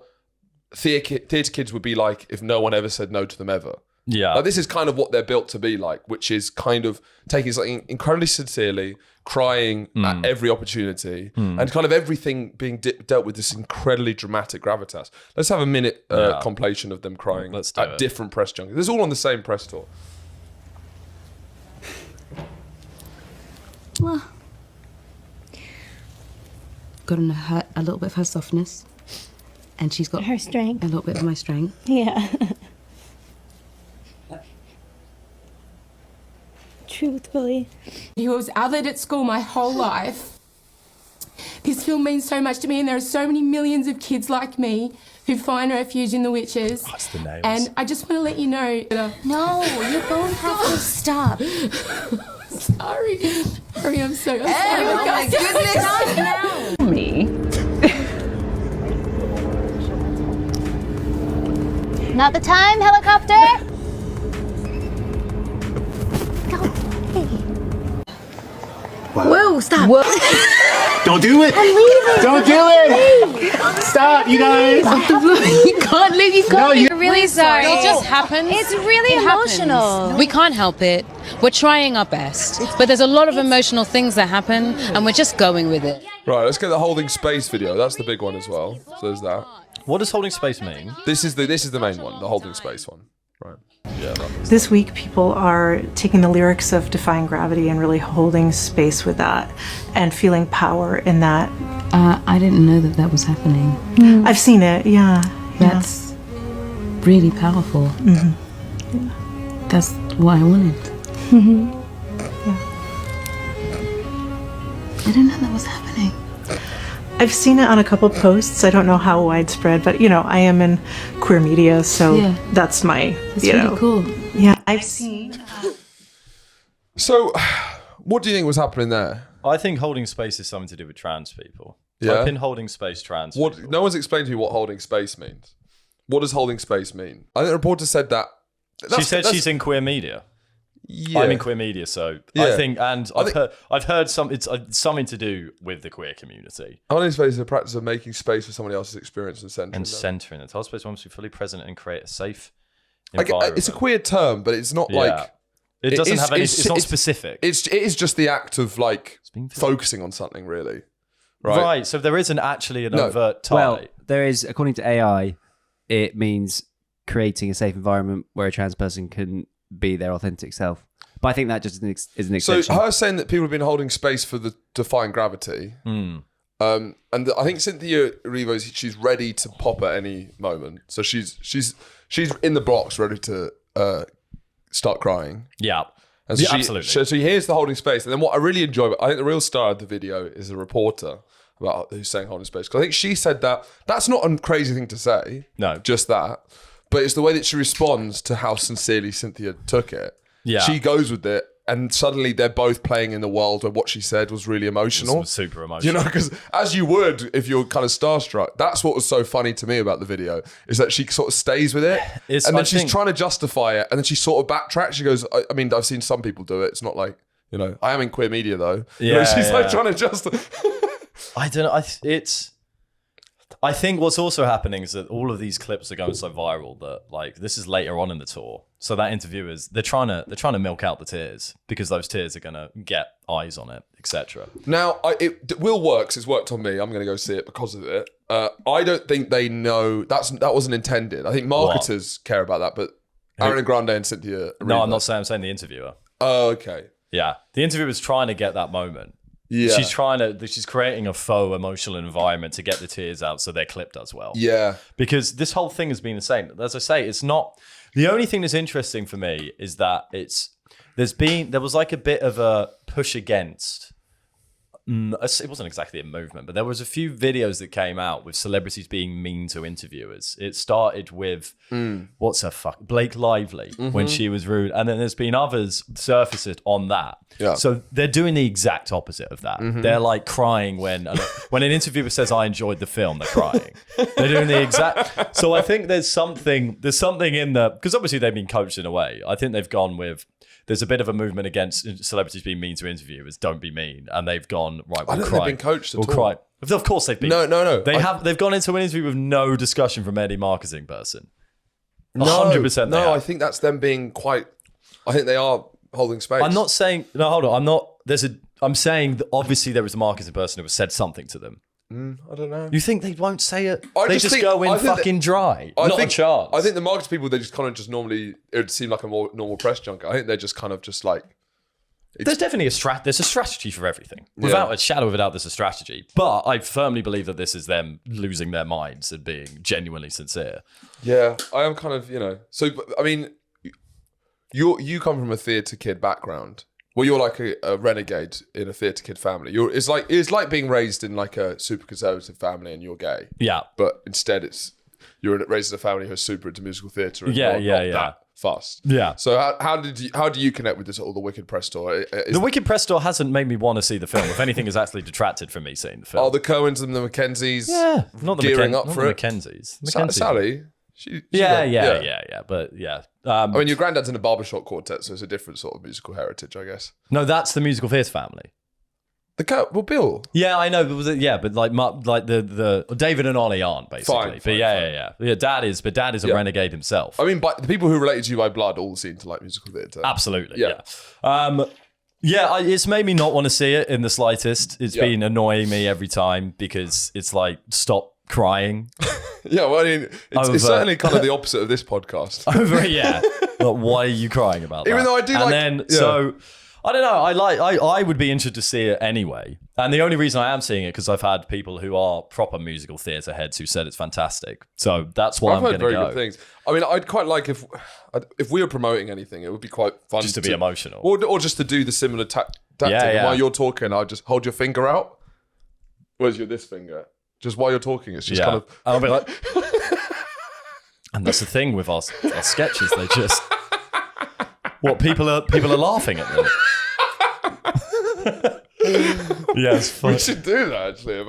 theatre kids would be like if no one ever said no to them ever. Yeah. Like, this is kind of what they're built to be like, which is kind of taking something incredibly sincerely, crying at every opportunity, and kind of everything being dealt with this incredibly dramatic gravitas. Let's have a minute compilation of them crying at different press junkets. This is all on the same press tour. Well, got on a little bit of her softness, and she's got her strength. A little bit of my strength. Yeah. Truthfully. He was othered at school my whole life. This film means so much to me, and there are so many millions of kids like me who find refuge in The Witches. That's the names. And I just want to let you know that No, you both have to stop. sorry. Sorry, I'm sorry. Oh my goodness. Stop now. Me. Not the time, helicopter! Whoa, stop. Don't do it. Don't do it. Stop, you guys. You can't leave. You can't. No, We're really sorry. It just happens. It's really emotional. We can't help it. We're trying our best. But there's a lot of emotional things that happen, and we're just going with it. Right, let's get the holding space video. That's the big one as well. So there's that. What does holding space mean? This is the main one, the holding space one. Right. Yeah. This week, people are taking the lyrics of Defying Gravity and really holding space with that and feeling power in that. I didn't know that was happening. I've seen it, yeah. That's really powerful. Yeah. That's what I wanted. Yeah. I didn't know that was happening. I've seen it on a couple posts. I don't know how widespread, but I am in queer media, so that's my, That's really cool. Yeah, I've seen. So, what do you think was happening there? I think holding space is something to do with trans people. Yeah. Type in holding space trans What? people. No one's explained to you what holding space means. What does holding space mean? I think the reporter said that. She said she's in queer media. Yeah. I'm in queer media, so Yeah. I think, and I've heard some. It's something to do with the queer community Holding space is a practice of making space for somebody else's experience and centering and them. centering it. Holding space wants to be fully present and create a safe I get- environment. it's a queer term, but it's not like it doesn't is- have any. It's not specific. it is just the act of like being focusing on something, really. Right. Right. So there isn't actually an No. overt tie. Well, there is, according to AI, it means creating a safe environment where a trans person can be their authentic self. But I think that just is an So extension. her saying that people have been holding space for the Defying Gravity, and I think Cynthia Erivo's, she's ready to pop at any moment. So she's in the box, ready to start crying. Yeah. And so Yeah, absolutely. So she hears the holding space, and then what I really enjoy, I think the real star of the video is a reporter about who's saying holding space. Because I think she said that that's not a crazy thing to say. No. Just that. But it's the way that she responds to how sincerely Cynthia took it. Yeah. She goes with it, and suddenly they're both playing in the world where what she said was really emotional. It was super emotional. Because as you would if you're kind of starstruck, that's what was so funny to me about the video, is that she sort of stays with it. And then she's trying to justify it, and then she sort of backtracks. She goes, I mean, I've seen some people do it. It's not like, I am in queer media though. She's like trying to justify. I don't know. I think what's also happening is that all of these clips are going so viral that like this is later on in the tour. So that interviewers they're trying to milk out the tears because those tears are going to get eyes on it, etc. Now, Will works. It's worked on me. I'm going to go see it because of it. I don't think they know that wasn't intended. I think marketers care about that, but Ariana Grande and Cynthia. No, I'm saying the interviewer. Oh, okay. Yeah, the interviewer's trying to get that moment. Yeah. She's creating a faux emotional environment to get the tears out so their clip does well. Yeah. Because this whole thing has been the same. As I say, it's not the only thing that's interesting for me is that there was like a bit of a push against it wasn't exactly a movement, but there was a few videos that came out with celebrities being mean to interviewers. It started with Blake Lively when she was rude, and then there's been others surfaced on that. Yeah. So they're doing the exact opposite of that. They're like crying when an interviewer says, "I enjoyed the film," they're crying. They're doing the exact. So I think there's something in the, because obviously they've been coached in a way. I think they've gone with. There's a bit of a movement against celebrities being mean to interviewers. Don't be mean, and they've gone right. I don't think they've been coached at all. Cry. Of course they've been. No. They've gone into an interview with no discussion from any marketing person. 100%. No, I think that's them being quite. I think they are holding space. I'm not saying. No, hold on. I'm not. I'm saying that obviously there was a marketing person who has said something to them. I don't know. You think they won't say it? I Just go in fucking dry. Not a chance. I think the marketing people, they just kind of just normally, it would seem like a more normal press junket. I think they're just kind of just like. There's definitely there's a strategy for everything. Without a shadow of a doubt, there's a strategy. But I firmly believe that this is them losing their minds and being genuinely sincere. Yeah, I am kind of, So, I mean, you come from a theatre kid background. Well, you're like a renegade in a theatre kid family. It's like being raised in like a super conservative family and you're gay. Yeah. But instead you're raised in a family who's super into musical theatre and not that fussed. Yeah. So how do you connect with this all the Wicked press tour? The Wicked press tour hasn't made me want to see the film. If anything, has actually detracted from me seeing the film. Oh, the Coens and the Mackenzies. Yeah. Not the gearing up for the it. Mackenzies. Sally. Yeah. But yeah. I mean, your granddad's in a barbershop quartet, so it's a different sort of musical heritage, I guess. No, that's the musical theatre family. Bill. Yeah, I know. But like the David and Ollie aren't basically. Fine. Yeah. Dad is a renegade himself. I mean, the people who related to you by blood all seem to like musical theatre. Absolutely. Yeah. It's made me not want to see it in the slightest. It's been annoying me every time because it's like, stop crying. Yeah, well, I mean, it's certainly kind of the opposite of this podcast. Like, why are you crying about that? Even though I do so I don't know. I would be interested to see it anyway. And the only reason I am seeing it because I've had people who are proper musical theatre heads who said it's fantastic. So that's why I'm going to go. I've heard very good things. I mean, I'd quite like if we were promoting anything, it would be quite fun just to be emotional, or just to do the similar tactic. Yeah. While you're talking, I'll just hold your finger out. Where's this finger? Just while you're talking, it's just kind of. And I'll be like. And that's the thing with our sketches; they just people are laughing at them. Yeah, it's fun. We should do that actually.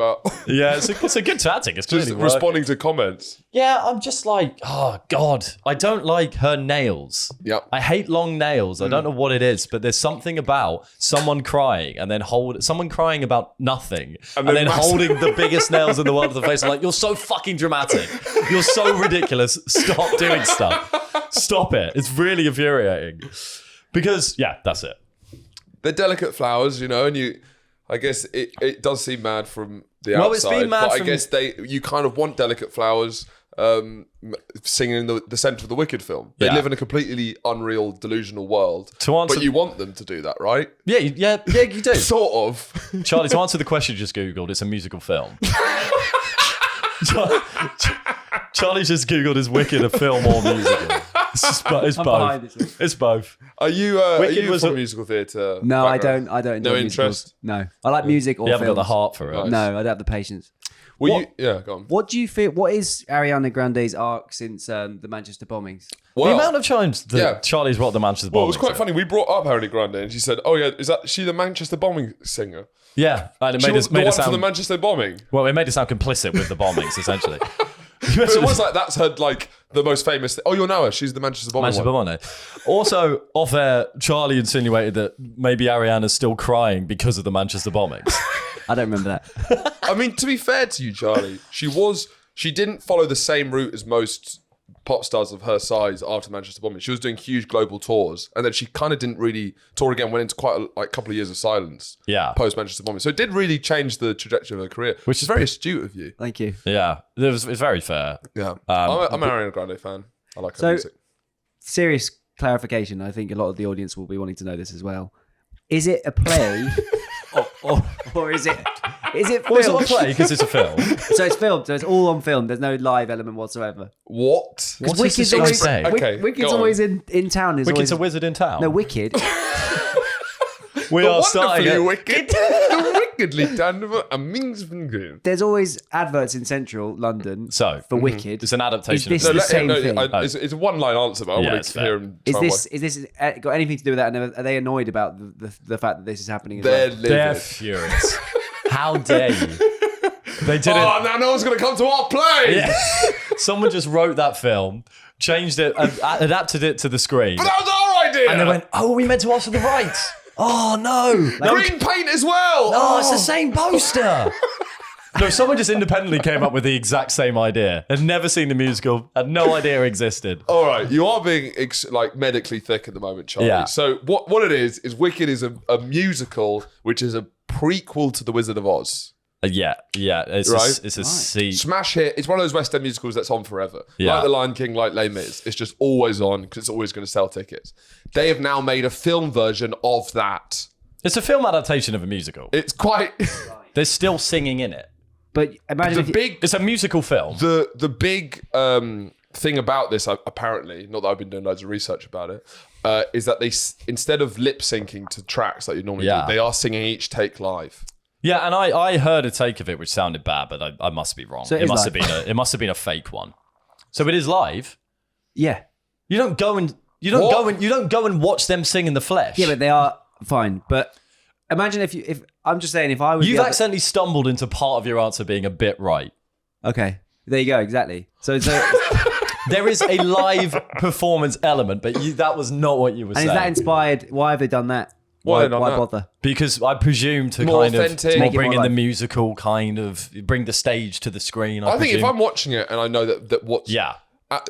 It's a good tactic. It's just responding to comments. Yeah, I'm just like, oh God, I don't like her nails. Yep. I hate long nails. I don't know what it is, but there's something about someone crying and then someone crying about nothing and then holding the biggest nails in the world to the face. I'm like, you're so fucking dramatic. You're so ridiculous. Stop doing stuff. Stop it. It's really infuriating. Because that's it. They're delicate flowers, and I guess it does seem mad from the outside. It's been mad but I guess you kind of want delicate flowers singing in the centre of the Wicked film. They live in a completely unreal, delusional world. But you want them to do that, right? Yeah, you do. Sort of. Charlie, to answer the question you just Googled, it's a musical film. Charlie just Googled, is Wicked a film or musical? It's both. It's both. Are you from musical theatre? No, background? I don't. No enjoy interest. Musicals. No, I like music or You haven't films. got the heart for it. Nice. No, I don't have the patience. Go on. What do you feel? What is Ariana Grande's arc since the Manchester bombings? The amount of times that Charlie's brought the Manchester bombing. Well, it was quite funny. We brought up Ariana Grande and she said, "Oh yeah, is she the Manchester bombing singer?" Yeah, and it she made was us made the us one sound for the Manchester bombing. Well, it made us sound complicit with the bombings, essentially. But it was like that's her the most famous. Oh, you'll know her. She's the Manchester bombing one. Also, off air, Charlie insinuated that maybe Ariana's still crying because of the Manchester bombings. I don't remember that. I mean, to be fair to you, Charlie, she didn't follow the same route as most pop stars of her size after Manchester bombing. She was doing huge global tours, and then she kind of didn't really tour again. Went into quite a couple of years of silence. Yeah, post Manchester bombing. So it did really change the trajectory of her career, which is very astute of you. Thank you. Yeah, it's very fair. Yeah, I'm an Ariana Grande fan. I like her music. Serious clarification. I think a lot of the audience will be wanting to know this as well. Is it a play, or is it? Is it filmed? Well, it's not a play because it's a film. So it's filmed. So it's all on film. There's no live element whatsoever. What? What is this guy saying? Okay, Wicked's always in town. Wicked's a wizard in town. No, Wicked. We are starting wonderfully it. wicked, the wickedly damnable, and Mings van Green. There's always adverts in central London for Wicked. It's an adaptation. Is this the same thing? It's a one-line answer, but I want to hear him. Is this got anything to do with that? And are they annoyed about the fact that this is happening? As They're furious. How dare you? They didn't. Oh, now no one's going to come to our play. Yeah. Someone just wrote that film, changed it, adapted it to the screen. But that was our idea. And they went, "Oh, we meant to ask for the rights. Oh no, Green paint as well. Oh, it's the same poster." No, someone just independently came up with the exact same idea. Had never seen the musical, had no idea it existed. All right, you are being medically thick at the moment, Charlie. Yeah. So what it is Wicked is a musical which is a prequel to The Wizard of Oz. Yeah. It's right? it's a C. Smash hit. It's one of those West End musicals that's on forever. Yeah. Like The Lion King, like Les Mis. It's just always on because it's always going to sell tickets. They have now made a film version of that. It's a film adaptation of a musical. It's quite... There's still singing in it. But imagine it's a musical film. The big thing about this, apparently, not that I've been doing loads of research about it, is that they instead of lip syncing to tracks like you normally do, they are singing each take live. Yeah, and I heard a take of it which sounded bad, but I must be wrong. So it must have been a fake one. So it is live. Yeah. You don't go and watch them sing in the flesh. Yeah, but they are fine. But imagine if I'm just saying, if I was... You've accidentally stumbled into part of your answer being a bit right. Okay. There you go, exactly. So there is a live performance element, but that was not what you were saying. And is that inspired? Why have they done that? Why bother? Because I presume to more kind authentic. of bring in the musical, kind of bring the stage to the screen. I think if I'm watching it and I know that what's out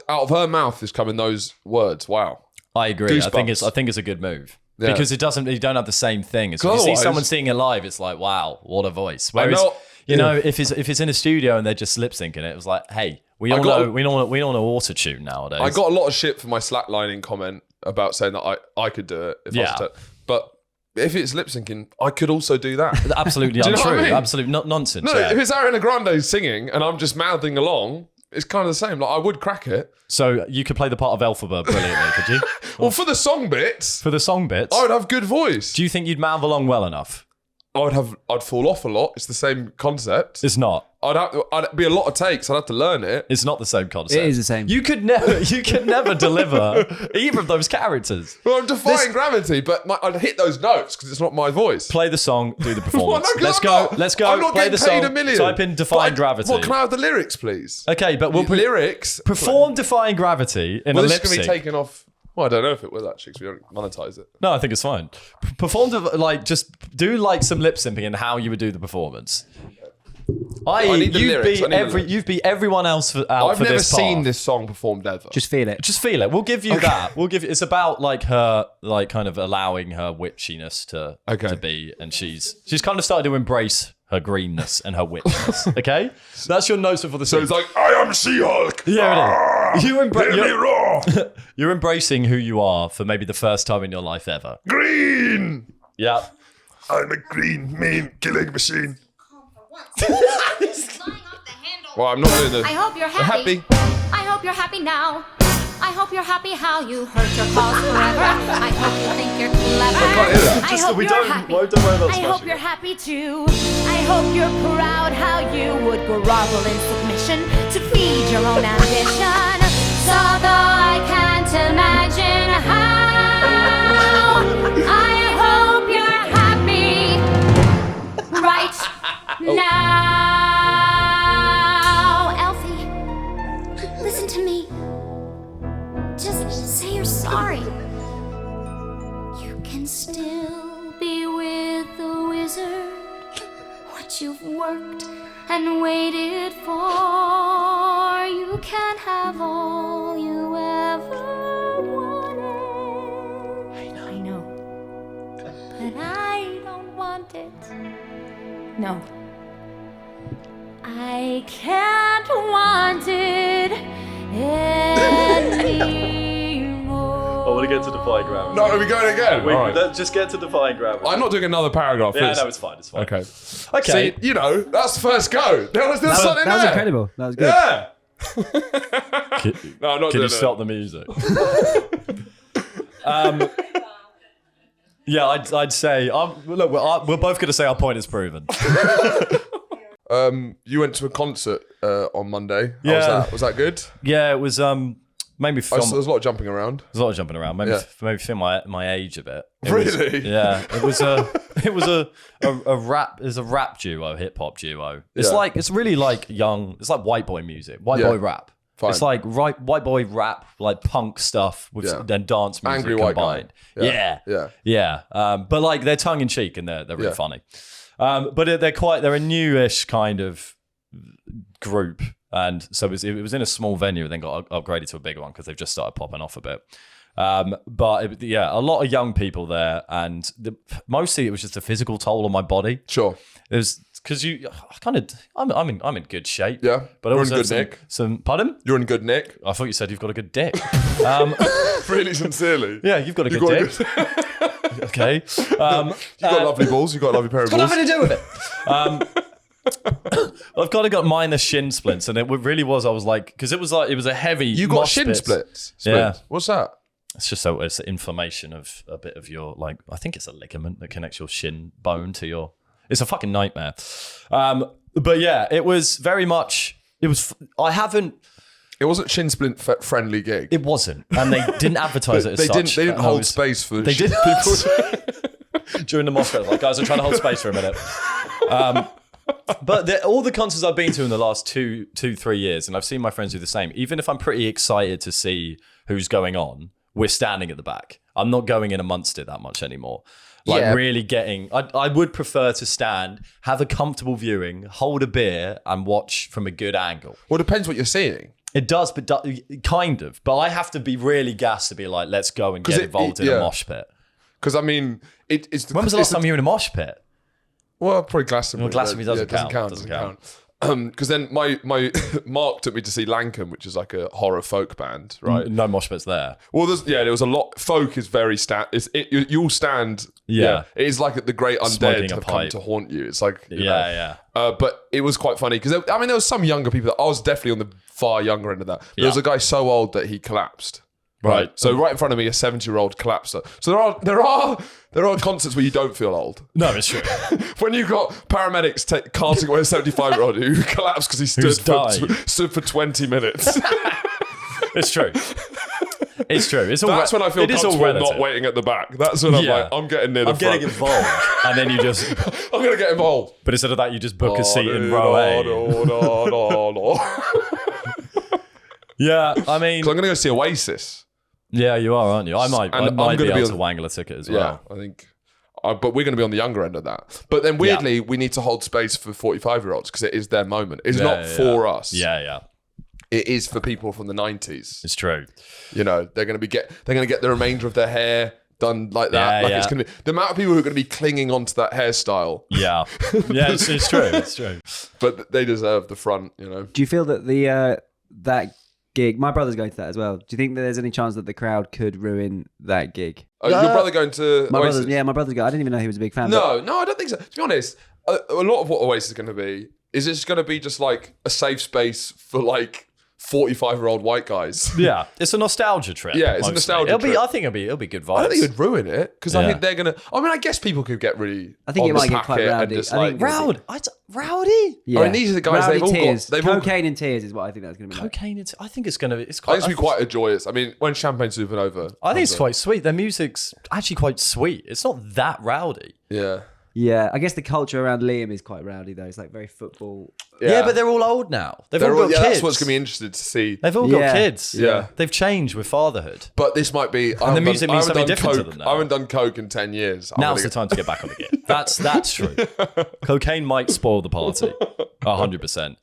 of her mouth is coming those words, wow. I agree. Goosebumps. I think it's a good move. Yeah. Because you don't have the same thing. If you see someone singing it live, it's like, wow, what a voice. Whereas, if it's in a studio and they're just lip syncing it, it was like, hey, we all know auto-tune nowadays. I got a lot of shit for my slacklining comment about saying that I could do it if I was but if it's lip syncing, I could also do that. Absolutely Do you know untrue. what I mean? Absolute nonsense. No, if it's Ariana Grande singing and I'm just mouthing along, it's kind of the same. Like I would crack it. So you could play the part of Elphaba brilliantly, could you? Well, for the song bits. For the song bits. I would have good voice. Do you think you'd mouth along well enough? I'd fall off a lot. It's the same concept. It's not. I'd be a lot of takes. I'd have to learn it. It's not the same concept. It is the same. You could never deliver either of those characters. Well, I'm defying gravity, but I'd hit those notes because it's not my voice. Play the song, do the performance. Well, no, Let's go. I'm not Play getting the paid song. $1 million. Type in Defying Gravity. What, can I have the lyrics, please? Okay, but we'll lyrics. Perform Defying Gravity in a this lip is going to sync. be taken off. Well, I don't know if it will actually because we don't monetize it. No, I think it's fine. Just do some lip syncing and how you would do the performance. I need the lyrics. You'd be everyone else out I've for never this part. seen this song performed ever. Just feel it. Just feel it. We'll give you that. We'll give you. It's about her kind of allowing her witchiness to be, and she's kind of started to embrace her greenness and her witchiness. Okay, that's your notes before the song. So it's like I am She-Hulk. Yeah, it is. Raw. You're embracing who you are for maybe the first time in your life ever. Green. Yeah. I'm a green mean killing machine. Well, I'm not doing the. I hope you're happy. I hope you're happy now. I hope you're happy how you hurt your cause forever. I hope you think you're clever. I hope you're happy. I hope you're happy too. I hope you're proud how you would grovel in submission to feed your own ambition. So though I can't imagine how, I hope you're happy right now. Elfie, listen to me. Just say you're sorry. You can still be with the wizard. What you've worked and waited for. You can have all you ever wanted. I know. But I don't want it. No. I can't want it anymore. I want to get to Defying Gravity. No, are we going again? Wait, All right. let's just get to Defying Gravity. I'm not doing another paragraph. Yeah, no, it's fine. It's fine. Okay. Okay. See, that's the first go. There's something That was there. incredible. That was good. Yeah. No, I'm not Can doing you it. stop the music? Yeah, I'd say. Look, we're both going to say our point is proven. You went to a concert on Monday. How Yeah. was that? Was that good? Yeah, it was. Made me feel. There was a lot of jumping around. There's a lot of jumping around. Maybe feel my age a bit. Really? Yeah. It was a rap. It's a rap duo, hip hop duo. It's like it's really like young. It's like white boy music, white boy rap. Fine. It's like white boy rap, like punk stuff with then dance music Angry white combined. guy. Yeah. But like they're tongue in cheek and they're really funny. But they're a newish kind of group. And so it was in a small venue and then got upgraded to a bigger one because they've just started popping off a bit. But a lot of young people there, and mostly it was just a physical toll on my body. Sure. It was because I'm in good shape. Yeah. But You're also in good nick. Pardon? You're in good nick. I thought you said you've got a good dick. Really sincerely. Yeah, you've got a good dick. Okay. You've got lovely balls. You've got a lovely pair of balls. Got nothing to do with it. I've kind of got minor shin splints, and it really was. I was like, because it was a heavy. You got mosh shin pit. splits? Yeah. What's that? It's just it's inflammation of a bit of your I think it's a ligament that connects your shin bone to your. It's a fucking nightmare. But yeah, it was very much. It was. It wasn't shin splint friendly gig. It wasn't, and they didn't advertise it as such. They didn't hold space for. They did people. during the mosh pit. Like, guys, I'm trying to hold space for a minute. But all the concerts I've been to in the last 2-3 years, and I've seen my friends do the same. Even if I'm pretty excited to see who's going on, we're standing at the back. I'm not going in amongst it that much anymore. Really getting. I would prefer to stand, have a comfortable viewing, hold a beer, and watch from a good angle. Well, it depends what you're seeing. It does, but kind of. But I have to be really gassed to be like, let's go and get involved in a mosh pit. Because I mean, it's. When was the last time you were in a mosh pit? Well, probably Glastonbury. Well, Glastonbury doesn't count. Because then my Mark took me to see Lankum, which is like a horror folk band, right? No mosh pits there. Well, there was a lot. Folk is very you'll stand. Yeah. It is like the great Smoking undead a have come pipe. to haunt you. It's like Yeah. But it was quite funny because there was some younger people. I was definitely on the far younger end of that. There was a guy so old that he collapsed. Right. So right in front of me, a 70-year-old collapsed. So there are concerts where you don't feel old. No, it's true. When you've got paramedics carting away a 75-year-old who collapsed because he stood for 20 minutes. It's true. It's true. That's when I feel comfortable not waiting at the back. That's when I'm like, I'm getting near the front. I'm getting involved. And then you just... I'm going to get involved. But instead of that, you just book a seat in row A. Yeah, I mean... So I'm going to go see Oasis. Yeah, you are, aren't you? I might be able to wangle a ticket as well. Yeah, I think... but we're going to be on the younger end of that. But then weirdly, we need to hold space for 45-year-olds because it is their moment. It's not for us. Yeah. It is for people from the 90s. It's true. You know, they're going to get the remainder of their hair done like that. It's going to be the amount of people who are going to be clinging onto that hairstyle. Yeah. Yeah, it's true. It's true. But they deserve the front, you know. Do you feel that that gig, my brother's going to that as well. Do you think that there's any chance that the crowd could ruin that gig? Your brother going to Oasis? My brother's going. I didn't even know he was a big fan. No, I don't think so. To be honest, a lot of what Oasis is going to be is it's going to be just like a safe space for like 45-year-old white guys. Yeah, it's a nostalgia trip. Yeah, it's a nostalgia trip. I think it'll be good vibes. I don't think it would ruin it because I think they're gonna. I mean, I guess people could get really. I think it might get quite rowdy. Rowdy. Yeah. I mean, these are the guys they've all got. Cocaine and tears is what I think that's going to be. Cocaine. I think it's going to. It's I think it's going to be quite joyous. I mean, when Champagne Supernova. I think it's quite sweet. Their music's actually quite sweet. It's not that rowdy. Yeah. Yeah, I guess the culture around Liam is quite rowdy though. It's like very football. Yeah, but they're all old now. They've all got kids. That's what's going to be interesting to see. They've all got kids. Yeah. They've changed with fatherhood. But this might be... And the music means something different to them now. I haven't done coke in 10 years. Now's the time to get back on the gear. That's true. Cocaine might spoil the party. 100%.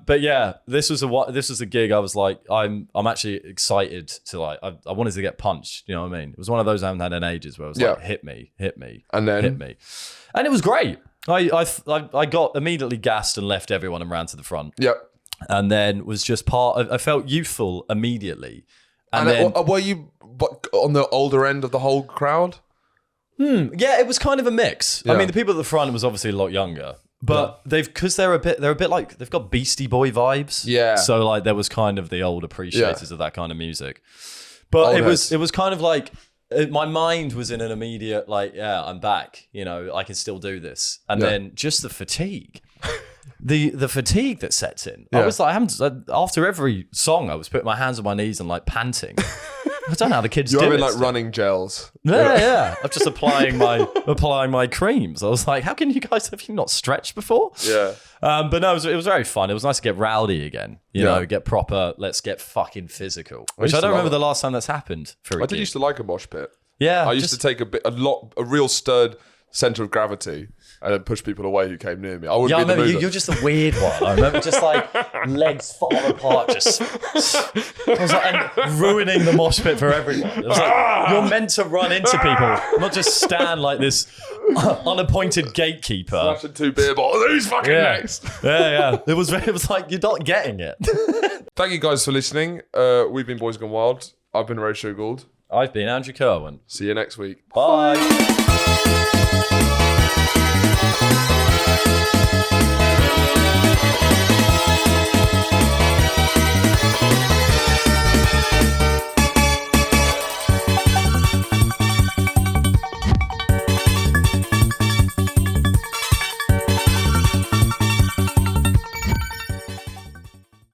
But yeah, this was a gig. I was like, I'm actually excited to like. I wanted to get punched. You know what I mean? It was one of those I haven't had in ages where I was like, hit me, and then hit me, and it was great. I got immediately gassed and left everyone and ran to the front. Yep. And then was just I felt youthful immediately. And then, then were you on the older end of the whole crowd? Yeah, it was kind of a mix. Yeah. I mean, the people at the front was obviously a lot younger. But they're a bit like they've got Beastie Boy vibes. Yeah. So like there was kind of the old appreciators of that kind of music. But it was kind of like my mind was in an immediate like, yeah, I'm back. You know, I can still do this. And then just the fatigue. The fatigue that sets in. I was like, after every song, I was putting my hands on my knees and like panting. I don't know how the kids do it. You're having like running gels. Yeah. I'm just applying my creams. I was like, how can you guys have you not stretched before? Yeah. But no, it was very fun. It was nice to get rowdy again. You know, get proper. Let's get fucking physical. Which I don't remember the last time that's happened. I did used to like a mosh pit. Yeah, I used to take a real stirred center of gravity and then push people away who came near me. I wouldn't be the mover. You're just a weird one. I remember just like legs far apart, just I was like, and ruining the mosh pit for everyone. It was like, you're meant to run into people, not just stand like this unappointed gatekeeper. Smashing 2 beer bottles. Who's fucking next? Yeah. It was like you're not getting it. Thank you guys for listening. We've been Boys Gone Wild. I've been Ray Gould. I've been Andrew Kerwin. See you next week. Bye.